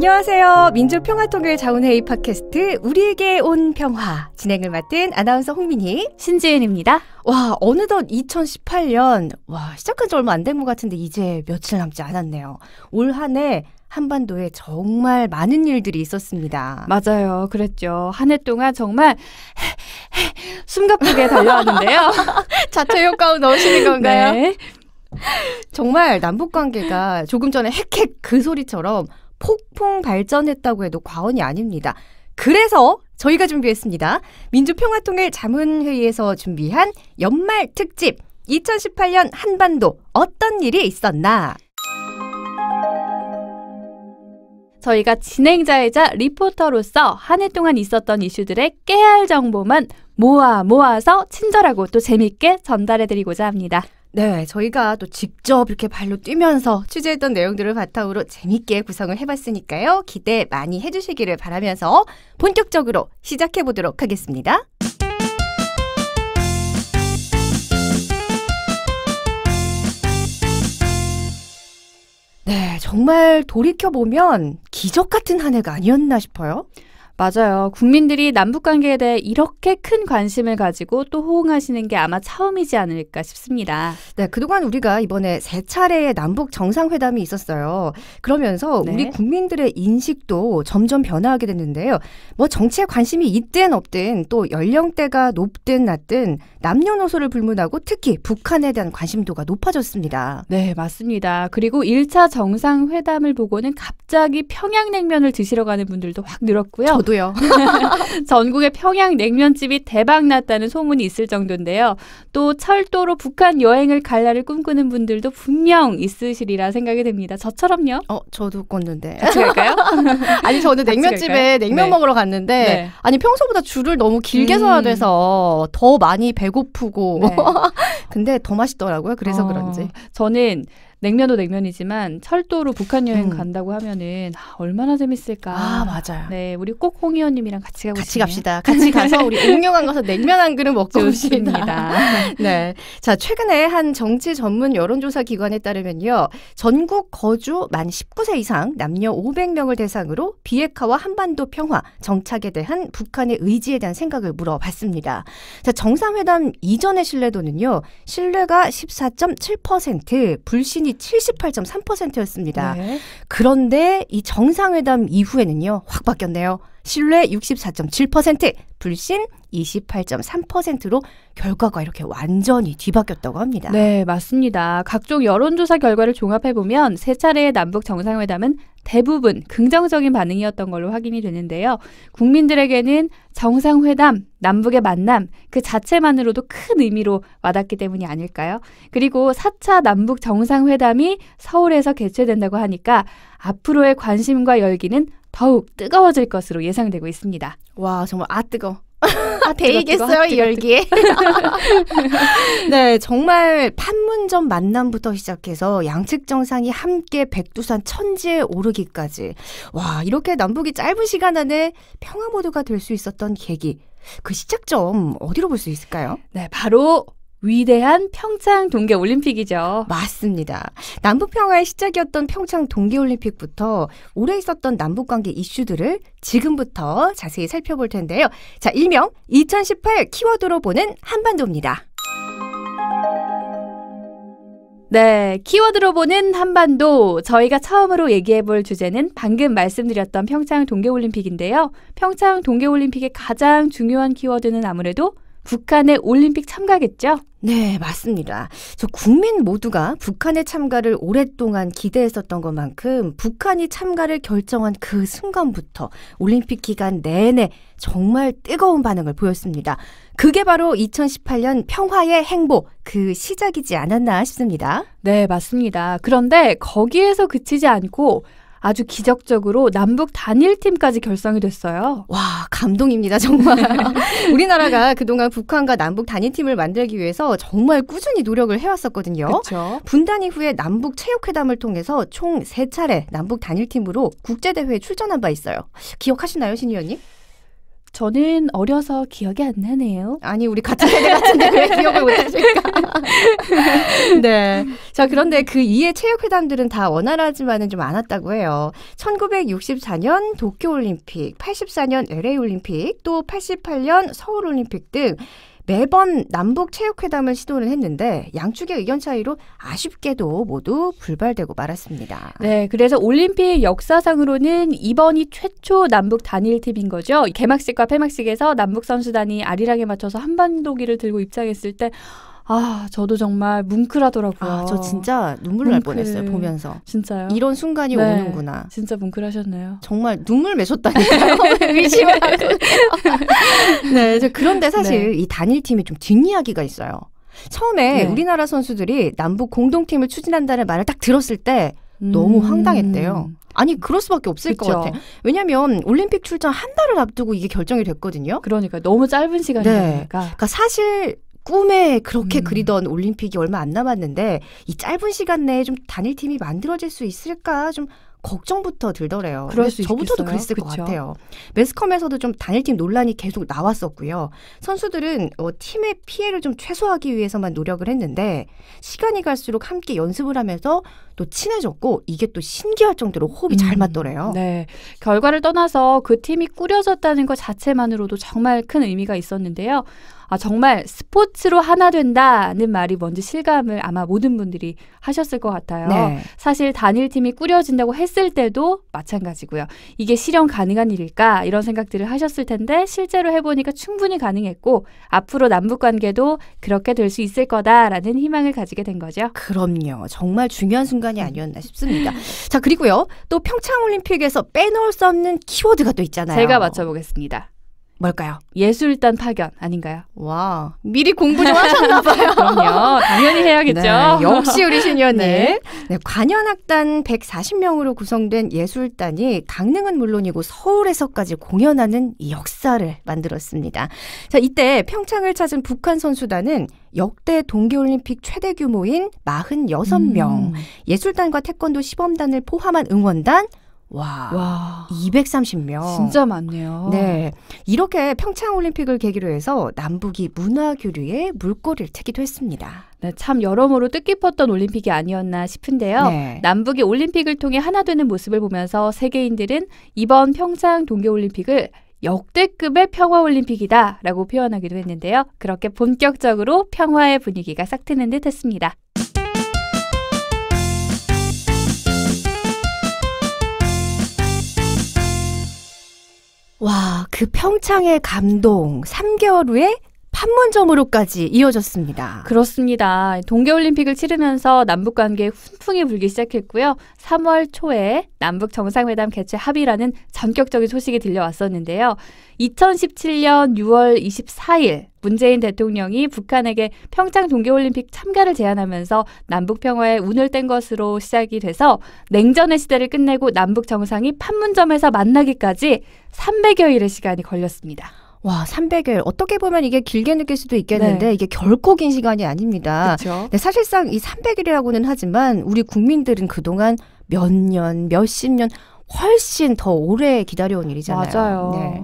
안녕하세요. 민주평화통일 자문회의 팟캐스트 우리에게 온 평화 진행을 맡은 아나운서 홍민희, 신지은입니다. 와, 어느덧 2018년 시작한 지 얼마 안 된 것 같은데 이제 며칠 남지 않았네요. 올 한 해 한반도에 정말 많은 일들이 있었습니다. 맞아요. 그랬죠. 한 해 동안 정말 숨가쁘게 달려왔는데요. 자체 효과음 넣으시는 건가요? 네. 정말 남북관계가 조금 전에 핵핵 그 소리처럼 폭풍 발전했다고 해도 과언이 아닙니다. 그래서 저희가 준비했습니다. 민주평화통일 자문회의에서 준비한 연말 특집 2018년 한반도 어떤 일이 있었나? 저희가 진행자이자 리포터로서 한 해 동안 있었던 이슈들의 깨알 정보만 모아서 친절하고 또 재밌게 전달해드리고자 합니다. 네, 저희가 또 직접 이렇게 발로 뛰면서 취재했던 내용들을 바탕으로 재밌게 구성을 해봤으니까요. 기대 많이 해주시기를 바라면서 본격적으로 시작해보도록 하겠습니다. 네, 정말 돌이켜보면 기적 같은 한 해가 아니었나 싶어요. 맞아요. 국민들이 남북관계에 대해 이렇게 큰 관심을 가지고 또 호응하시는 게 아마 처음이지 않을까 싶습니다. 네, 그동안 우리가 이번에 3차례의 남북 정상회담이 있었어요. 그러면서 네. 우리 국민들의 인식도 점점 변화하게 됐는데요. 뭐 정치에 관심이 있든 없든 또 연령대가 높든 낮든 남녀노소를 불문하고 특히 북한에 대한 관심도가 높아졌습니다. 네, 맞습니다. 그리고 1차 정상회담을 보고는 갑자기 평양냉면을 드시러 가는 분들도 확 늘었고요. 저도요. 전국에 평양냉면집이 대박났다는 소문이 있을 정도인데요. 또 철도로 북한 여행을 갈 날을 꿈꾸는 분들도 분명 있으시리라 생각이 됩니다. 저처럼요. 저도 꿨는데. 같이 갈까요? 아니, 저는 냉면집에 냉면 네. 먹으러 갔는데 네. 아니 평소보다 줄을 너무 길게 서야 돼서 더 많이 배고프고 네. 근데 더 맛있더라고요. 그래서 그런지. 저는 냉면도 냉면이지만 철도로 북한 여행 간다고 하면은 얼마나 재밌을까. 아, 맞아요. 네, 우리 꼭 홍 의원님이랑 같이 가고 같이 싶네요. 갑시다. 같이 가서 우리 옥룡항 가서 냉면 한 그릇 먹고 옵시다. 좋습니다. 네. 자, 최근에 한 정치 전문 여론조사 기관에 따르면요. 전국 거주 만 19세 이상 남녀 500명을 대상으로 비핵화와 한반도 평화, 정착에 대한 북한의 의지에 대한 생각을 물어봤습니다. 자, 정상회담 이전의 신뢰도는요. 신뢰가 14.7%, 불신이 78.3%였습니다. 네. 그런데 이 정상회담 이후에는요. 확 바뀌었네요. 신뢰 64.7%, 불신 28.3%로 결과가 이렇게 완전히 뒤바뀌었다고 합니다. 네, 맞습니다. 각종 여론조사 결과를 종합해보면 세 차례의 남북 정상회담은 대부분 긍정적인 반응이었던 걸로 확인이 되는데요. 국민들에게는 정상회담, 남북의 만남 그 자체만으로도 큰 의미로 와닿기 때문이 아닐까요? 그리고 4차 남북 정상회담이 서울에서 개최된다고 하니까 앞으로의 관심과 열기는 더욱 뜨거워질 것으로 예상되고 있습니다. 와, 정말 뜨거. 뜨거, 데이겠어요, 이 열기에. 네, 정말 판문점 만남부터 시작해서 양측 정상이 함께 백두산 천지에 오르기까지. 와, 이렇게 남북이 짧은 시간 안에 평화 모드가 될 수 있었던 계기. 그 시작점 어디로 볼 수 있을까요? 네, 바로 위대한 평창 동계올림픽이죠. 맞습니다. 남북평화의 시작이었던 평창 동계올림픽부터 오래 있었던 남북관계 이슈들을 지금부터 자세히 살펴볼 텐데요. 자, 일명 2018 키워드로 보는 한반도입니다. 네, 키워드로 보는 한반도. 저희가 처음으로 얘기해볼 주제는 방금 말씀드렸던 평창 동계올림픽인데요. 평창 동계올림픽의 가장 중요한 키워드는 아무래도 북한의 올림픽 참가겠죠? 네, 맞습니다. 저 국민 모두가 북한의 참가를 오랫동안 기대했었던 것만큼 북한이 참가를 결정한 그 순간부터 올림픽 기간 내내 정말 뜨거운 반응을 보였습니다. 그게 바로 2018년 평화의 행보, 그 시작이지 않았나 싶습니다. 네, 맞습니다. 그런데 거기에서 그치지 않고 아주 기적적으로 남북 단일팀까지 결성이 됐어요. 와, 감동입니다, 정말. 우리나라가 그동안 북한과 남북 단일팀을 만들기 위해서 정말 꾸준히 노력을 해왔었거든요. 그렇죠. 분단 이후에 남북 체육회담을 통해서 총 3차례 남북 단일팀으로 국제대회에 출전한 바 있어요. 기억하시나요, 신 의원님? 저는 어려서 기억이 안 나네요. 아니 우리 같은 세대 같은데 왜 기억을 못하실까? 네. 자 그런데 그 이해 체육회담들은 다 원활하지만은 좀 않았다고 해요. 1964년 도쿄올림픽, 84년 LA올림픽, 또 88년 서울올림픽 등 매번 남북체육회담을 시도를 했는데 양측의 의견 차이로 아쉽게도 모두 불발되고 말았습니다. 네, 그래서 올림픽 역사상으로는 이번이 최초 남북 단일팀인 거죠. 개막식과 폐막식에서 남북 선수단이 아리랑에 맞춰서 한반도기를 들고 입장했을 때 저도 정말 뭉클하더라고요. 저 진짜 눈물 날 뻔했어요, 보면서. 진짜요? 이런 순간이 오는구나. 진짜 뭉클하셨나요? 정말 눈물 맺혔다니까요. 의심을 하고. 네, 그런데 사실 이 단일팀에 좀 뒷이야기가 있어요. 처음에 우리나라 선수들이 남북 공동팀을 추진한다는 말을 딱 들었을 때 너무 황당했대요. 아니 그럴 수밖에 없을 것 같아. 왜냐하면 올림픽 출전 한 달을 앞두고 이게 결정이 됐거든요. 그러니까 너무 짧은 시간이니까. 네. 그러니까 사실 꿈에 그렇게 그리던 올림픽이 얼마 안 남았는데 이 짧은 시간 내에 좀 단일팀이 만들어질 수 있을까 좀 걱정부터 들더래요. 그럴 수 저부터도 있겠어요? 그랬을 것 같아요. 매스컴에서도 좀 단일팀 논란이 계속 나왔었고요. 선수들은 팀의 피해를 좀 최소화하기 위해서만 노력을 했는데 시간이 갈수록 함께 연습을 하면서 또 친해졌고 이게 또 신기할 정도로 호흡이 잘 맞더래요. 네, 결과를 떠나서 그 팀이 꾸려졌다는 것 자체만으로도 정말 큰 의미가 있었는데요. 정말 스포츠로 하나 된다는 말이 뭔지 실감을 아마 모든 분들이 하셨을 것 같아요. 네. 사실 단일팀이 꾸려진다고 했을 때도 마찬가지고요. 이게 실현 가능한 일일까? 이런 생각들을 하셨을 텐데 실제로 해보니까 충분히 가능했고 앞으로 남북관계도 그렇게 될 수 있을 거다라는 희망을 가지게 된 거죠. 그럼요. 정말 중요한 순간이 아니었나 싶습니다. 자, 그리고요. 또 평창올림픽에서 빼놓을 수 없는 키워드가 또 있잖아요. 제가 맞춰보겠습니다. 뭘까요? 예술단 파견 아닌가요? 와, 미리 공부 좀 하셨나 봐요. 그럼요. 당연히 해야겠죠. 네, 역시 우리 신현님. 네. 네, 관현악단 140명으로 구성된 예술단이 강릉은 물론이고 서울에서까지 공연하는 이 역사를 만들었습니다. 자, 이때 평창을 찾은 북한 선수단은 역대 동계올림픽 최대 규모인 46명, 예술단과 태권도 시범단을 포함한 응원단 와, 230명. 진짜 많네요. 네, 이렇게 평창올림픽을 계기로 해서 남북이 문화교류에 물꼬리를 트기도 했습니다. 네, 참 여러모로 뜻깊었던 올림픽이 아니었나 싶은데요. 네. 남북이 올림픽을 통해 하나 되는 모습을 보면서 세계인들은 이번 평창 동계올림픽을 역대급의 평화올림픽이다라고 표현하기도 했는데요. 그렇게 본격적으로 평화의 분위기가 싹 트는 듯 했습니다. 와, 그 평창의 감동 3개월 후에 판문점으로까지 이어졌습니다. 그렇습니다. 동계올림픽을 치르면서 남북관계에 훈풍이 불기 시작했고요. 3월 초에 남북 정상회담 개최 합의라는 전격적인 소식이 들려왔었는데요. 2017년 6월 24일 문재인 대통령이 북한에게 평창 동계올림픽 참가를 제안하면서 남북 평화에 운을 뗀 것으로 시작이 돼서 냉전의 시대를 끝내고 남북 정상이 판문점에서 만나기까지 300여일의 시간이 걸렸습니다. 와, 300일. 어떻게 보면 이게 길게 느낄 수도 있겠는데 네. 이게 결코 긴 시간이 아닙니다. 그렇죠. 네, 사실상 이 300일이라고는 하지만 우리 국민들은 그동안 몇 년, 몇십 년 훨씬 더 오래 기다려온 일이잖아요. 맞아요. 네.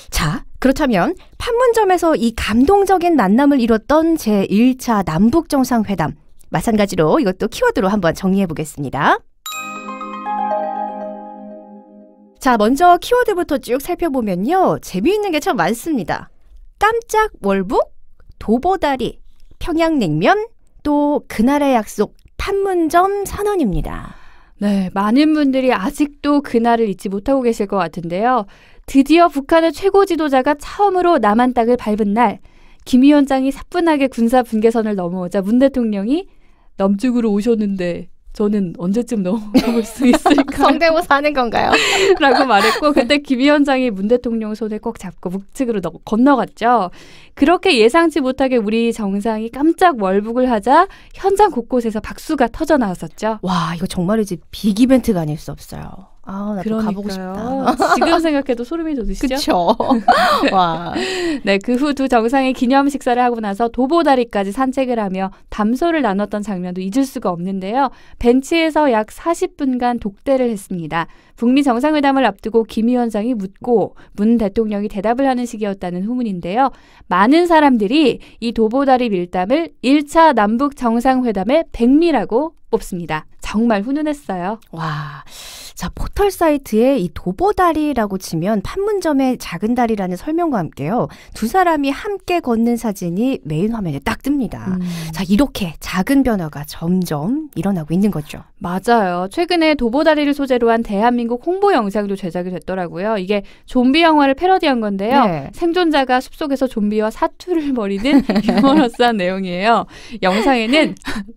자, 그렇다면 판문점에서 이 감동적인 만남을 이뤘던 제1차 남북정상회담. 마찬가지로 이것도 키워드로 한번 정리해 보겠습니다. 자, 먼저 키워드부터 쭉 살펴보면요. 재미있는 게 참 많습니다. 깜짝 월북, 도보다리, 평양냉면, 또 그날의 약속, 판문점 선언입니다. 네, 많은 분들이 아직도 그날을 잊지 못하고 계실 것 같은데요. 드디어 북한의 최고 지도자가 처음으로 남한 땅을 밟은 날, 김 위원장이 사뿐하게 군사 분계선을 넘어오자 문 대통령이 남쪽으로 오셨는데 저는 언제쯤 넘어올 수 있을까? 성대모사 하는 건가요? 라고 말했고 그때 김 위원장이 문 대통령 손을 꼭 잡고 북측으로 건너갔죠. 그렇게 예상치 못하게 우리 정상이 깜짝 월북을 하자 현장 곳곳에서 박수가 터져 나왔었죠. 와, 이거 정말이지 빅 이벤트가 아닐 수 없어요. 아, 나도 가보고 싶다. 지금 생각해도 소름이 돋으시죠? 그쵸. 와. 네, 그 후 두 정상이 기념 식사를 하고 나서 도보다리까지 산책을 하며 담소를 나눴던 장면도 잊을 수가 없는데요. 벤치에서 약 40분간 독대를 했습니다. 북미 정상회담을 앞두고 김 위원장이 묻고 문 대통령이 대답을 하는 식이었다는 후문인데요. 많은 사람들이 이 도보다리 밀담을 1차 남북 정상회담의 백미라고 뽑습니다. 정말 훈훈했어요. 와. 자, 포털 사이트에 이 도보다리라고 치면 판문점의 작은 다리라는 설명과 함께요. 두 사람이 함께 걷는 사진이 메인 화면에 딱 뜹니다. 자, 이렇게 작은 변화가 점점 일어나고 있는 거죠. 맞아요. 최근에 도보다리를 소재로 한 대한민국 홍보 영상도 제작이 됐더라고요. 이게 좀비 영화를 패러디한 건데요. 네. 생존자가 숲속에서 좀비와 사투를 벌이는 유머러스한 내용이에요. 영상에는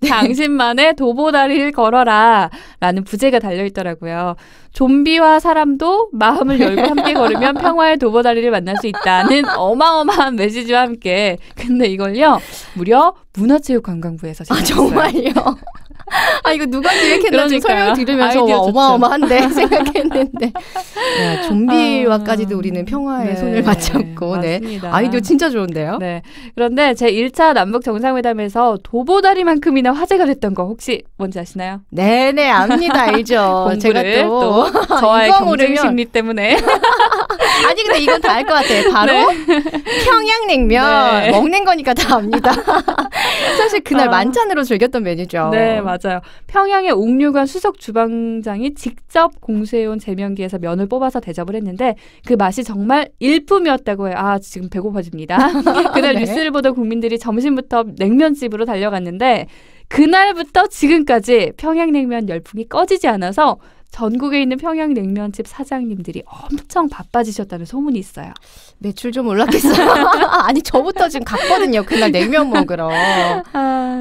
당신만의 도보다리를 걸어라 라는 부제가 달려있더라고요. 좀비와 사람도 마음을 열고 함께 걸으면 평화의 도보다리를 만날 수 있다는 어마어마한 메시지와 함께, 근데 이걸요 무려 문화체육관광부에서 제작했어요. 정말요? 아, 이거 누가 기획했나 지금 설명 들으면서 아이디어 어마어마한데 생각했는데. 야, 좀비와까지도 우리는 평화의 손을 맞잡고. 네. 아이디어 진짜 좋은데요? 네. 그런데 제 1차 남북 정상회담에서 도보다리만큼이나 화제가 됐던 거 혹시 뭔지 아시나요? 네네, 압니다. 알죠. 제가 또 저와의 경쟁 심리 때문에. 아니, 근데 이건 다 알 것 같아요. 바로 평양냉면. 먹는 거니까 다 압니다. 사실 그날 만찬으로 즐겼던 메뉴죠. 네, 맞아요. 평양의 옥류관 수석 주방장이 직접 공수해온 제면기에서 면을 뽑아서 대접을 했는데 그 맛이 정말 일품이었다고 해요. 아, 지금 배고파집니다. 그날 네. 뉴스를 보던 국민들이 점심부터 냉면집으로 달려갔는데 그날부터 지금까지 평양냉면 열풍이 꺼지지 않아서 전국에 있는 평양냉면집 사장님들이 엄청 바빠지셨다는 소문이 있어요. 매출 좀 올랐겠어요. 아니, 저부터 지금 갔거든요. 그날 냉면 먹으러.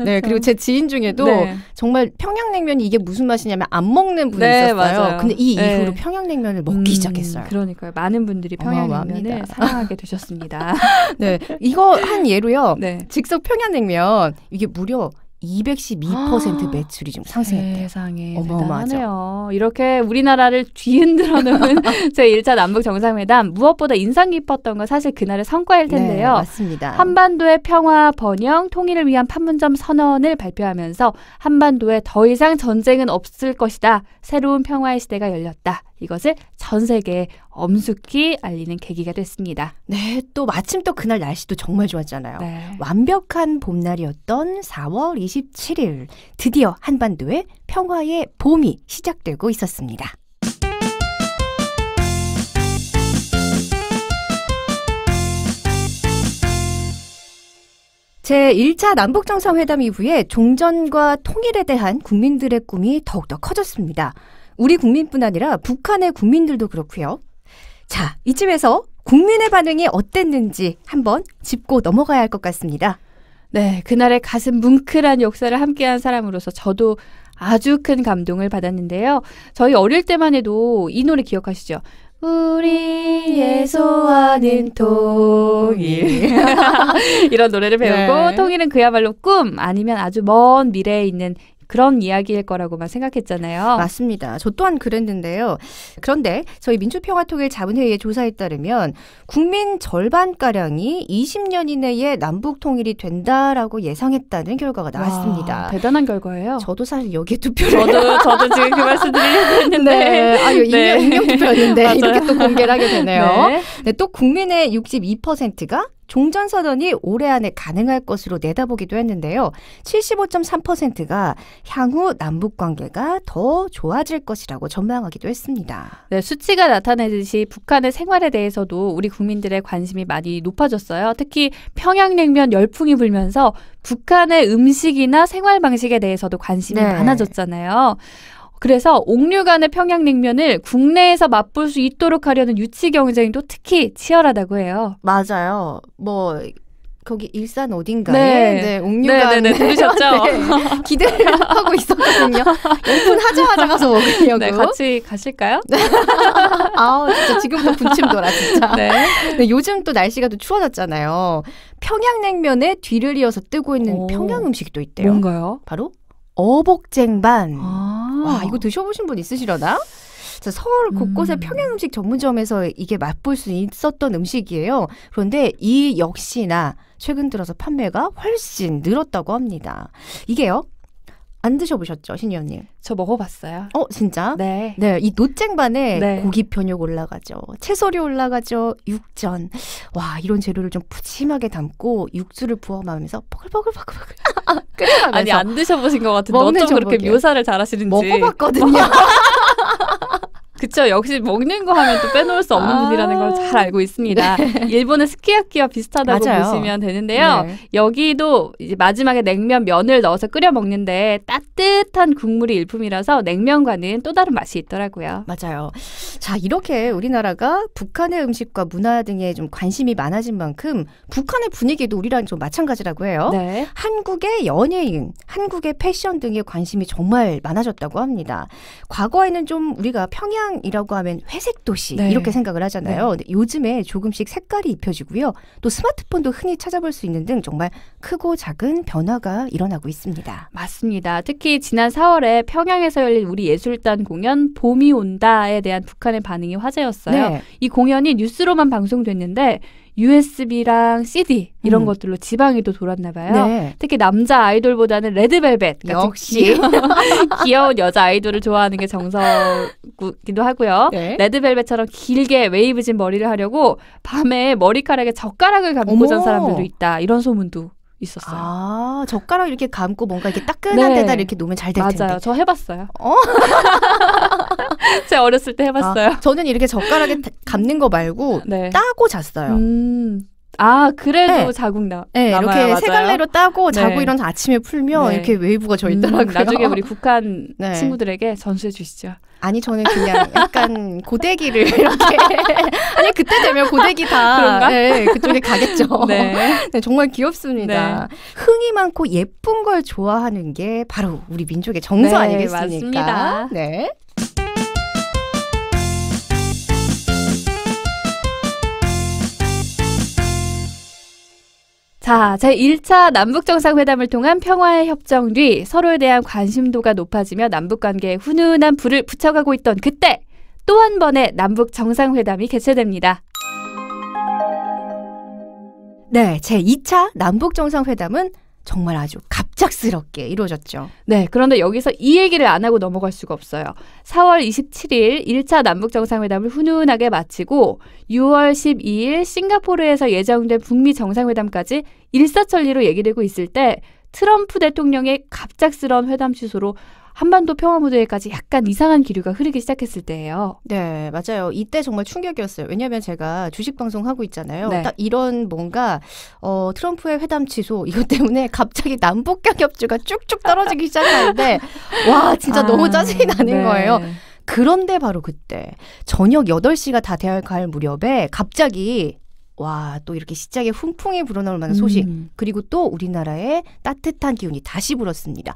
네, 그리고 제 지인 중에도 정말 평양냉면이 이게 무슨 맛이냐면 안 먹는 분이 있었어요. 맞아요. 근데 이 이후로 평양냉면을 먹기 시작했어요. 그러니까요. 많은 분들이 평양냉면을 사랑하게 되셨습니다. 네, 이거 한 예로요. 네. 즉석 평양냉면 이게 무려 212% 매출이 좀 상승했대요. 세상에 어마어마하죠. 대단하네요. 이렇게 우리나라를 뒤흔들어 놓은 제1차 남북 정상회담, 무엇보다 인상 깊었던 건 사실 그날의 성과일 텐데요. 네, 맞습니다. 한반도의 평화, 번영, 통일을 위한 판문점 선언을 발표하면서 한반도에 더 이상 전쟁은 없을 것이다. 새로운 평화의 시대가 열렸다. 이것을 전 세계에 엄숙히 알리는 계기가 됐습니다. 네, 또 마침 또 그날 날씨도 정말 좋았잖아요. 네. 완벽한 봄날이었던 4월 27일 드디어 한반도에 평화의 봄이 시작되고 있었습니다. 제1차 남북정상회담 이후에 종전과 통일에 대한 국민들의 꿈이 더욱더 커졌습니다. 우리 국민뿐 아니라 북한의 국민들도 그렇고요. 자, 이쯤에서 국민의 반응이 어땠는지 한번 짚고 넘어가야 할 것 같습니다. 네, 그날의 가슴 뭉클한 역사를 함께한 사람으로서 저도 아주 큰 감동을 받았는데요. 저희 어릴 때만 해도 이 노래 기억하시죠? 우리의 소원은 통일. 이런 노래를 배우고 네. 통일은 그야말로 꿈 아니면 아주 먼 미래에 있는 그런 이야기일 거라고만 생각했잖아요. 맞습니다. 저 또한 그랬는데요. 그런데 저희 민주평화통일자문회의의 조사에 따르면 국민 절반가량이 20년 이내에 남북 통일이 된다라고 예상했다는 결과가 나왔습니다. 와, 대단한 결과예요. 저도 사실 여기에 투표를 저도 지금 그 말씀 드리려고 했는데. 네. 아, 이거 익명 투표였는데 이렇게 또 공개를 하게 되네요. 네. 네, 또 국민의 62%가 종전선언이 올해 안에 가능할 것으로 내다보기도 했는데요. 75.3%가 향후 남북관계가 더 좋아질 것이라고 전망하기도 했습니다. 네, 수치가 나타내듯이 북한의 생활에 대해서도 우리 국민들의 관심이 많이 높아졌어요. 특히 평양냉면 열풍이 불면서 북한의 음식이나 생활 방식에 대해서도 관심이 많아졌잖아요. 그래서 옥류관의 평양냉면을 국내에서 맛볼 수 있도록 하려는 유치 경쟁도 특히 치열하다고 해요. 맞아요. 뭐 거기 일산 어딘가에 옥류관 들으셨죠? 네, 기대를 하고 있었거든요. 오픈하자마자 가서 먹으려고. 네, 같이 가실까요? 아, 진짜 지금부터 군침 돌아 진짜. 네. 네, 요즘 또 날씨가 또 추워졌잖아요. 평양냉면에 뒤를 이어서 뜨고 있는 평양 음식이 또 있대요. 뭔가요? 바로 어복쟁반. 아. 와, 이거 드셔보신 분 있으시려나? 자, 서울 곳곳의 평양 음식 전문점에서 이게 맛볼 수 있었던 음식이에요. 그런데 이 역시나 최근 들어서 판매가 훨씬 늘었다고 합니다. 이게요? 안 드셔보셨죠, 신의원님? 저 먹어봤어요. 진짜? 네. 네, 이 노쟁반에 네. 고기 편육 올라가죠. 채소류 올라가죠. 육전. 와, 이런 재료를 좀 푸짐하게 담고 육수를 부어마면서 포글포글포글포글 끓여가면서 아니 안 드셔보신 것 같은데 먹는 어쩜 그렇게 저녁에. 묘사를 잘하시는지. 먹어봤거든요. 그쵸. 역시 먹는 거 하면 또 빼놓을 수 없는 분이라는 걸 잘 알고 있습니다. 일본의 스키야키와 비슷하다고 맞아요. 보시면 되는데요. 네. 여기도 이제 마지막에 냉면 면을 넣어서 끓여 먹는데 따뜻한 국물이 일품이라서 냉면과는 또 다른 맛이 있더라고요. 맞아요. 자, 이렇게 우리나라가 북한의 음식과 문화 등에 좀 관심이 많아진 만큼 북한의 분위기도 우리랑 좀 마찬가지라고 해요. 네. 한국의 연예인, 한국의 패션 등에 관심이 정말 많아졌다고 합니다. 과거에는 좀 우리가 평양이라고 하면 회색 도시 네. 이렇게 생각을 하잖아요. 근데 요즘에 조금씩 색깔이 입혀지고요. 또 스마트폰도 흔히 찾아볼 수 있는 등 정말 크고 작은 변화가 일어나고 있습니다. 맞습니다. 특히 지난 4월에 평양에서 열린 우리 예술단 공연 봄이 온다에 대한 북한의 반응이 화제였어요. 네. 이 공연이 뉴스로만 방송됐는데 USB랑 CD 이런 것들로 지방에도 돌았나 봐요. 네. 특히 남자 아이돌보다는 레드벨벳 같은 역시. 귀여운 여자 아이돌을 좋아하는 게 정서기도 하고요. 네. 레드벨벳처럼 길게 웨이브진 머리를 하려고 밤에 머리카락에 젓가락을 감고 잔 어머. 사람들도 있다. 이런 소문도 있었어요. 아, 젓가락 이렇게 감고 뭔가 이렇게 따끈한 네. 데다 이렇게 놓으면 잘 될 텐데. 맞아요. 저 해봤어요. 제가 어렸을 때 해봤어요. 저는 이렇게 젓가락에 감는 거 말고 네. 따고 잤어요. 아, 그래도 네. 자국 네, 남아요. 이렇게 맞아요. 세 갈래로 따고 자고 네. 일어나서 아침에 풀면 네. 이렇게 웨이브가 져 있더라고요. 나중에 우리 북한 네. 친구들에게 전수해 주시죠. 아니, 저는 그냥 약간 고데기를 이렇게 아니, 그때 되면 고데기 다 그런가? 네, 그쪽에 가겠죠. 네. 네, 정말 귀엽습니다. 흥이 많고 예쁜 걸 좋아하는 게 바로 우리 민족의 정서 네, 아니겠습니까? 맞습니다. 네. 자, 제1차 남북정상회담을 통한 평화의 협정 뒤 서로에 대한 관심도가 높아지며 남북관계에 훈훈한 불을 붙여가고 있던 그때 또 한 번의 남북정상회담이 개최됩니다. 네, 제2차 남북정상회담은 정말 아주 갑작스럽게 이루어졌죠. 네, 그런데 여기서 이 얘기를 안 하고 넘어갈 수가 없어요. 4월 27일 1차 남북정상회담을 훈훈하게 마치고 6월 12일 싱가포르에서 예정된 북미 정상회담까지 일사천리로 얘기되고 있을 때 트럼프 대통령의 갑작스러운 회담 취소로 한반도 평화무대에까지 약간 이상한 기류가 흐르기 시작했을 때예요. 네, 맞아요. 이때 정말 충격이었어요. 왜냐하면 제가 주식 방송 하고 있잖아요. 네. 딱 이런 뭔가 트럼프의 회담 취소 이것 때문에 갑자기 남북경 협조가 쭉쭉 떨어지기 시작하는데 와, 진짜 너무 짜증이 나는 거예요. 그런데 바로 그때 저녁 8시가 다 돼갈 무렵에 갑자기 와, 또 이렇게 시작에 훈풍이 불어넣을 만한 소식 그리고 또 우리나라에 따뜻한 기운이 다시 불었습니다.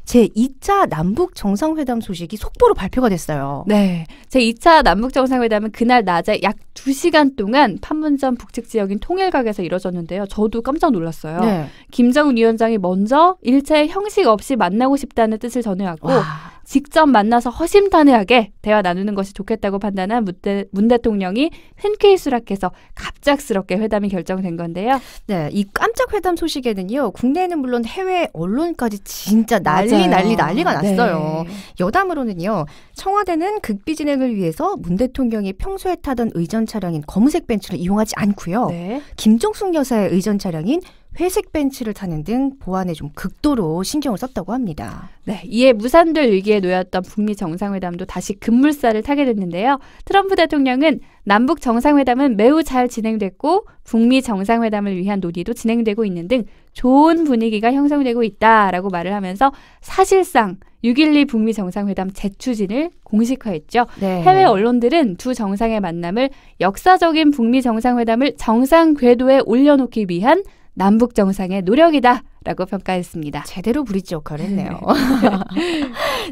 제2차 남북 정상회담 소식이 속보로 발표가 됐어요. 네. 제2차 남북정상회담은 그날 낮에 약 2시간 동안 판문점 북측 지역인 통일각에서 이뤄졌는데요. 저도 깜짝 놀랐어요. 네. 김정은 위원장이 먼저 일체 형식 없이 만나고 싶다는 뜻을 전해왔고 와. 직접 만나서 허심탄회하게 대화 나누는 것이 좋겠다고 판단한 문 대통령이 흔쾌히 수락해서 갑작스럽게 회담이 결정된 건데요. 네, 이 깜짝 회담 소식에는요, 국내에는 물론 해외 언론까지 진짜 맞아요. 난리가 났어요. 네. 여담으로는요, 청와대는 극비 진행을 위해서 문 대통령이 평소에 타던 의전 차량인 검은색 벤츠를 이용하지 않고요. 네. 김정숙 여사의 의전 차량인 회색 벤츠를 타는 등 보안에 좀 극도로 신경을 썼다고 합니다. 네, 이에 무산될 위기에 놓였던 북미 정상회담도 다시 급물살을 타게 됐는데요. 트럼프 대통령은 남북 정상회담은 매우 잘 진행됐고 북미 정상회담을 위한 논의도 진행되고 있는 등 좋은 분위기가 형성되고 있다라고 말을 하면서 사실상 6.12 북미 정상회담 재추진을 공식화했죠. 네. 해외 언론들은 두 정상의 만남을 역사적인 북미 정상회담을 정상 궤도에 올려놓기 위한 남북 정상의 노력이다라고 평가했습니다. 제대로 브릿지 역할을 했네요.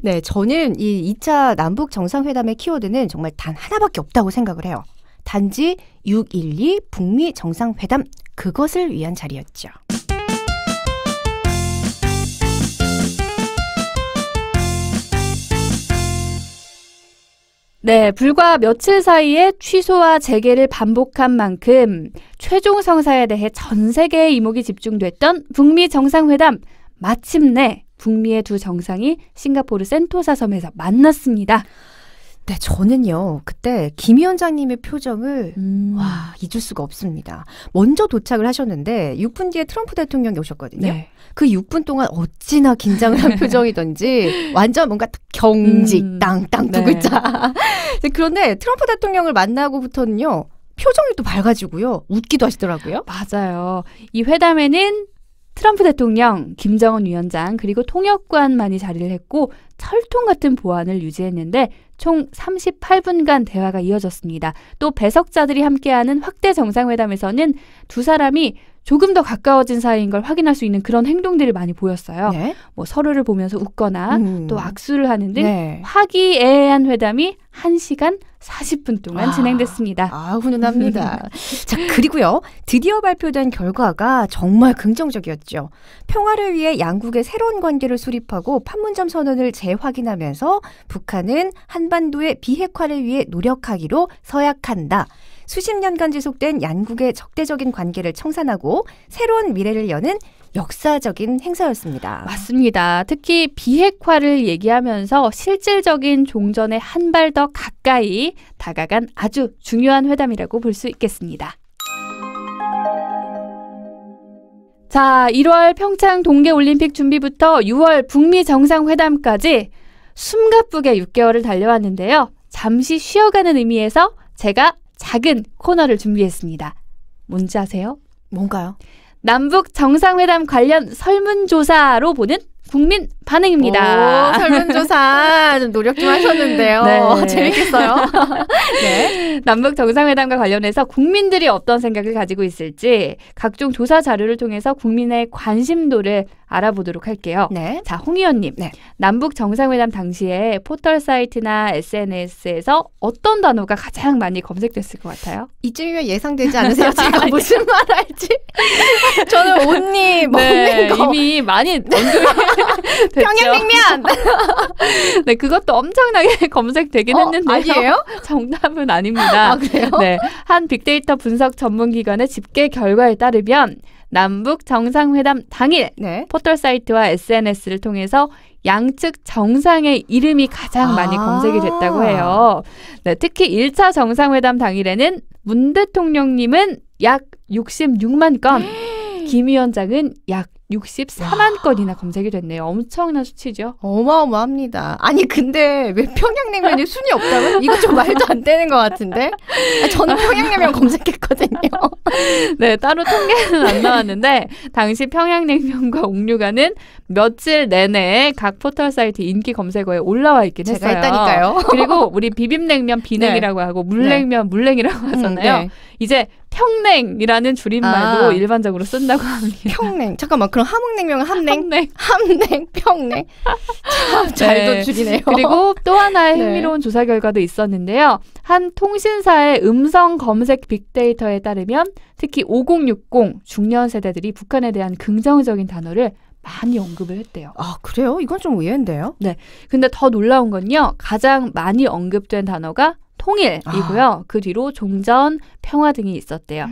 네, 저는 이 2차 남북 정상회담의 키워드는 정말 단 하나밖에 없다고 생각을 해요. 단지 6.12 북미 정상회담, 그것을 위한 자리였죠. 네, 불과 며칠 사이에 취소와 재개를 반복한 만큼 최종 성사에 대해 전 세계의 이목이 집중됐던 북미 정상회담. 마침내 북미의 두 정상이 싱가포르 센토사 섬에서 만났습니다. 네, 저는요, 그때 김 위원장님의 표정을 잊을 수가 없습니다. 먼저 도착을 하셨는데 6분 뒤에 트럼프 대통령이 오셨거든요. 네. 그 6분 동안 어찌나 긴장을 한 표정이던지 완전 뭔가 경직, 땅 두 네. 글자. 그런데 트럼프 대통령을 만나고부터는요, 표정이 또 밝아지고요, 웃기도 하시더라고요. 맞아요. 이 회담에는 트럼프 대통령, 김정은 위원장, 그리고 통역관만이 자리를 했고 철통 같은 보안을 유지했는데 총 38분간 대화가 이어졌습니다. 또 배석자들이 함께하는 확대 정상회담에서는 두 사람이 조금 더 가까워진 사이인 걸 확인할 수 있는 그런 행동들을 많이 보였어요. 네. 뭐 서로를 보면서 웃거나 또 악수를 하는 등 네. 화기애애한 회담이 1시간 40분 동안 진행됐습니다. 훈훈합니다. 자, 그리고요, 드디어 발표된 결과가 정말 긍정적이었죠. 평화를 위해 양국의 새로운 관계를 수립하고 판문점 선언을 재확인하면서 북한은 한반도의 비핵화를 위해 노력하기로 서약한다. 수십 년간 지속된 양국의 적대적인 관계를 청산하고 새로운 미래를 여는 역사적인 행사였습니다. 맞습니다. 특히 비핵화를 얘기하면서 실질적인 종전에 한 발 더 가까이 다가간 아주 중요한 회담이라고 볼 수 있겠습니다. 자, 1월 평창 동계올림픽 준비부터 6월 북미 정상회담까지 숨가쁘게 6개월을 달려왔는데요. 잠시 쉬어가는 의미에서 제가 작은 코너를 준비했습니다. 뭔지 아세요? 뭔가요? 남북 정상회담 관련 설문조사로 보는 국민 반응입니다. 오, 설문조사 좀 노력 좀 하셨는데요. 네. 재밌겠어요. 네. 남북 정상회담과 관련해서 국민들이 어떤 생각을 가지고 있을지 각종 조사 자료를 통해서 국민의 관심도를 알아보도록 할게요. 네. 자, 홍 의원님. 네. 남북 정상회담 당시에 포털 사이트나 SNS에서 어떤 단어가 가장 많이 검색됐을 것 같아요? 이쯤이면 예상되지 않으세요? 제가 무슨 말 할지. 저는 옷니 먹는 네, 거. 이미 많이 언급이 됐죠. 평양냉면. 네, 그것도 엄청나게 검색되긴 했는데요. 아니에요? 정답은 아닙니다. 아, 그래요? 네, 한 빅데이터 분석 전문기관의 집계 결과에 따르면 남북 정상회담 당일 네. 포털 사이트와 SNS를 통해서 양측 정상의 이름이 가장 많이 검색이 됐다고 해요. 네, 특히 1차 정상회담 당일에는 문 대통령님은 약 66만 건, 김 위원장은 약 64만 건이나 검색이 됐네요. 엄청난 수치죠. 어마어마합니다. 아니 근데 왜 평양냉면이 순위 없다고요? 이거 좀 말도 안 되는 것 같은데. 저는 평양냉면 검색했거든요. 네, 따로 통계는 안 나왔는데 당시 평양냉면과 옥류관은 며칠 내내 각 포털 사이트 인기 검색어에 올라와 있긴 제가 했어요. 했다니까요. 그리고 우리 비빔냉면 비냉이라고 하고 물냉면 물냉이라고 하잖아요. 네. 이제 평냉이라는 줄임말도 아. 일반적으로 쓴다고 합니다. 평냉. 잠깐만, 그럼 함흥냉면은 함냉? 평냉. 함냉, 평냉. 참 잘도 네. 줄이네요. 그리고 또 하나의 네. 흥미로운 조사 결과도 있었는데요. 한 통신사의 음성 검색 빅데이터에 따르면 특히 5060 중년 세대들이 북한에 대한 긍정적인 단어를 많이 언급을 했대요. 아, 그래요? 이건 좀 의외인데요. 근데 더 놀라운 건요. 가장 많이 언급된 단어가 통일이고요. 그 뒤로 종전, 평화 등이 있었대요.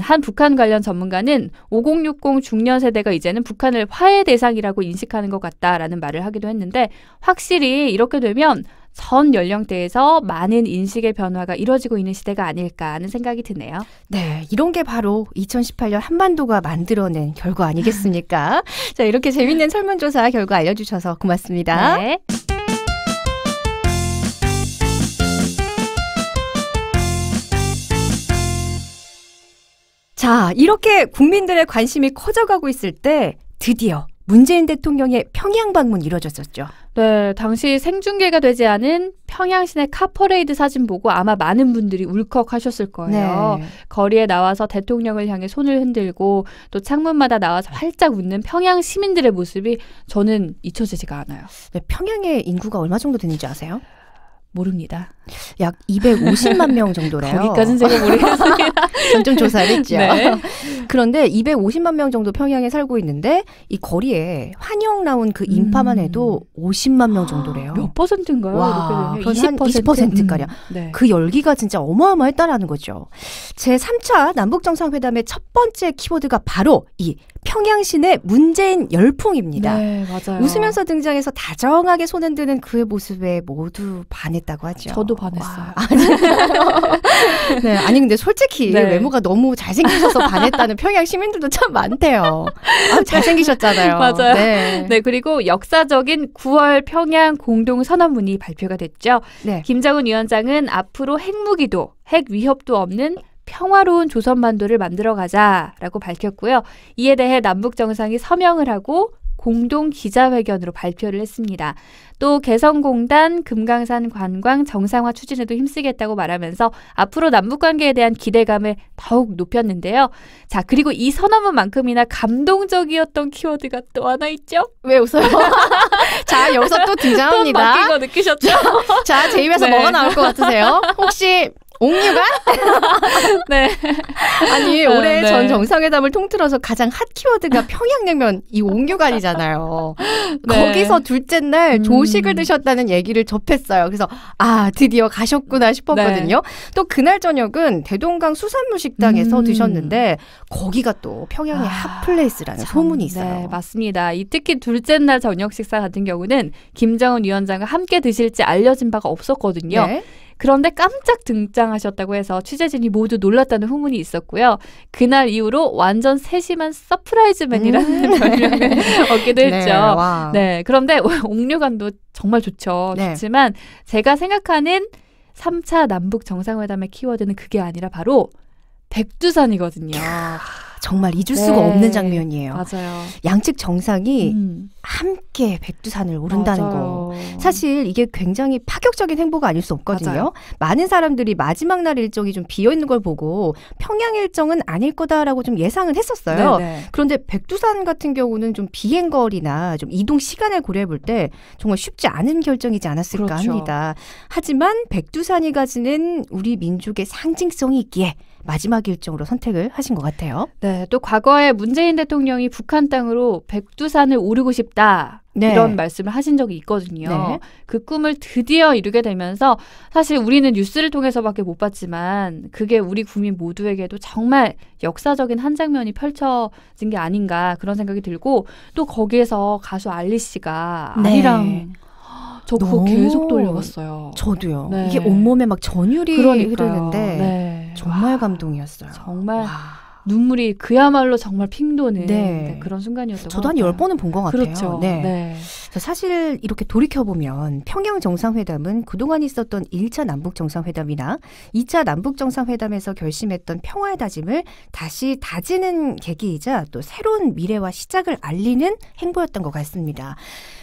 한 북한 관련 전문가는 5060 중년 세대가 이제는 북한을 화해 대상이라고 인식하는 것 같다라는 말을 하기도 했는데 확실히 이렇게 되면 전 연령대에서 많은 인식의 변화가 이루어지고 있는 시대가 아닐까 하는 생각이 드네요. 네, 이런 게 바로 2018년 한반도가 만들어낸 결과 아니겠습니까? 자, 이렇게 재밌는 설문조사 결과 알려주셔서 고맙습니다. 네. 자, 이렇게 국민들의 관심이 커져가고 있을 때 드디어 문재인 대통령의 평양 방문이 이루어졌었죠. 네, 당시 생중계가 되지 않은 평양 시내 카퍼레이드 사진 보고 아마 많은 분들이 울컥하셨을 거예요. 네. 거리에 나와서 대통령을 향해 손을 흔들고 또 창문마다 나와서 활짝 웃는 평양 시민들의 모습이 저는 잊혀지지가 않아요. 네, 평양의 인구가 얼마 정도 되는지 아세요? 모릅니다. 약 250만 명 정도래요. 거기까지는 제가 모르겠습니다. 전 좀 조사를 했죠. 네. 그런데 250만 명 정도 평양에 살고 있는데 이 거리에 환영 나온 그 인파만 해도 50만 명 정도래요. 몇 %인가요? 와, 이렇게 되면? 한 20%가량. 네. 그 열기가 진짜 어마어마했다라는 거죠. 제3차 남북정상회담의 첫 번째 키워드가 바로 이 평양 시내 문재인 열풍입니다. 네, 맞아요. 웃으면서 등장해서 다정하게 손 드는 그의 모습에 모두 반했다고 하죠. 저도 반했어요. 네, 아니 근데 솔직히 네. 외모가 너무 잘생기셔서 반했다는 평양 시민들도 참 많대요. 잘생기셨잖아요. 맞아요. 네. 네, 그리고 역사적인 9월 평양 공동선언문이 발표가 됐죠. 네. 김정은 위원장은 앞으로 핵무기도 핵 위협도 없는 평화로운 조선반도를 만들어가자라고 밝혔고요. 이에 대해 남북 정상이 서명을 하고 공동 기자회견으로 발표를 했습니다. 또 개성공단 금강산 관광 정상화 추진에도 힘쓰겠다고 말하면서 앞으로 남북관계에 대한 기대감을 더욱 높였는데요. 자, 그리고 이 선언문만큼이나 감동적이었던 키워드가 또 하나 있죠? 왜 웃어요? 자, 여기서 또 등장합니다. 또 바뀐 거 느끼셨죠? 자, 제 입에서 네. 뭐가 나올 것 같으세요? 혹시 옥류관? 네. 아니 올해 네. 전 정상회담을 통틀어서 가장 핫 키워드가 평양냉면 이 옥류관이잖아요. 네. 거기서 둘째 날 조식을 드셨다는 얘기를 접했어요. 그래서 아 드디어 가셨구나 싶었거든요. 또 그날 저녁은 대동강 수산물 식당에서 드셨는데 거기가 또 평양의 핫플레이스라는 소문이 있어요. 네, 맞습니다. 이 특히 둘째 날 저녁 식사 같은 경우는 김정은 위원장과 함께 드실지 알려진 바가 없었거든요. 네. 그런데 깜짝 등장하셨다고 해서 취재진이 모두 놀랐다는 후문이 있었고요. 그날 이후로 완전 세심한 서프라이즈맨이라는 별명을 얻기도 했죠. 네, 그런데 옥류관도 정말 좋죠. 네. 좋지만 제가 생각하는 3차 남북 정상회담의 키워드는 그게 아니라 바로 백두산이거든요. 정말 잊을 수가 없는 장면이에요. 맞아요. 양측 정상이 함께 백두산을 오른다는 맞아요. 거. 사실 이게 굉장히 파격적인 행보가 아닐 수 없거든요. 맞아요. 많은 사람들이 마지막 날 일정이 좀 비어있는 걸 보고 평양 일정은 아닐 거다라고 좀 예상은 했었어요. 네네. 그런데 백두산 같은 경우는 좀 비행거리나 좀 이동 시간을 고려해 볼 때 정말 쉽지 않은 결정이지 않았을까 그렇죠. 합니다. 하지만 백두산이 가지는 우리 민족의 상징성이 있기에 마지막 일정으로 선택을 하신 것 같아요. 네, 또 과거에 문재인 대통령이 북한 땅으로 백두산을 오르고 싶다. 네. 이런 말씀을 하신 적이 있거든요. 네. 그 꿈을 드디어 이루게 되면서 사실 우리는 뉴스를 통해서밖에 못 봤지만 그게 우리 국민 모두에게도 정말 역사적인 한 장면이 펼쳐진 게 아닌가 그런 생각이 들고 또 거기에서 가수 알리 씨가 네. 아리랑 저 그거 너무 계속 돌려봤어요. 저도요. 네. 이게 온몸에 막 전율이 그러니까요. 흐르는데 네. 정말 와, 감동이었어요. 정말 와. 눈물이 그야말로 정말 핑 도는 네. 그런 순간이었던 것 저도 한 같아요. 10번은 본 것 같아요. 그렇죠. 네. 네. 사실 이렇게 돌이켜보면 평양 정상회담은 그동안 있었던 1차 남북 정상회담이나 2차 남북 정상회담에서 결심했던 평화의 다짐을 다시 다지는 계기이자 또 새로운 미래와 시작을 알리는 행보였던 것 같습니다.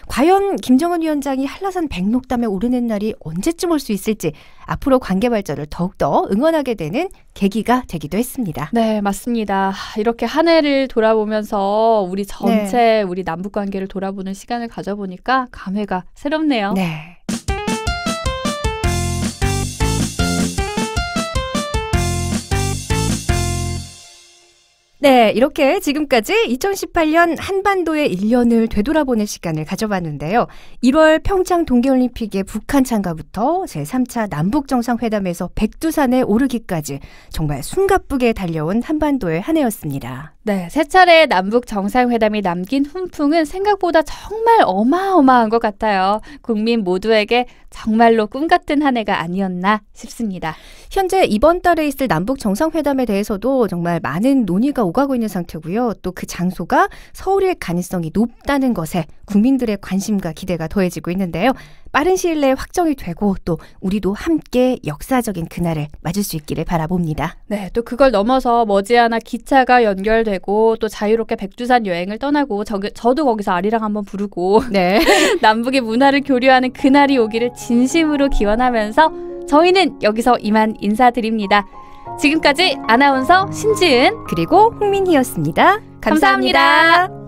과연 김정은 위원장이 한라산 백록담에 오르는 날이 언제쯤 올 수 있을지 앞으로 관계 발전을 더욱더 응원하게 되는 계기가 되기도 했습니다. 네, 맞습니다. 이렇게 한 해를 돌아보면서 우리 전체 우리 남북 관계를 돌아보는 시간을 가져보니까 감회가 새롭네요. 네. 네, 이렇게 지금까지 2018년 한반도의 1년을 되돌아보는 시간을 가져봤는데요. 1월 평창 동계올림픽의 북한 참가부터 제3차 남북정상회담에서 백두산에 오르기까지 정말 숨가쁘게 달려온 한반도의 한 해였습니다. 네, 세 차례의 남북 정상회담이 남긴 훈풍은 생각보다 정말 어마어마한 것 같아요. 국민 모두에게 정말로 꿈 같은 한 해가 아니었나 싶습니다. 현재 이번 달에 있을 남북 정상회담에 대해서도 정말 많은 논의가 오가고 있는 상태고요. 또 그 장소가 서울일 가능성이 높다는 것에 국민들의 관심과 기대가 더해지고 있는데요. 빠른 시일 내에 확정이 되고 또 우리도 함께 역사적인 그날을 맞을 수 있기를 바라봅니다. 네, 또 그걸 넘어서 머지않아 기차가 연결되고 또 자유롭게 백두산 여행을 떠나고 저도 거기서 아리랑 한번 부르고 네. 남북의 문화를 교류하는 그날이 오기를 진심으로 기원하면서 저희는 여기서 이만 인사드립니다. 지금까지 아나운서 신지은 그리고 홍민희였습니다. 감사합니다.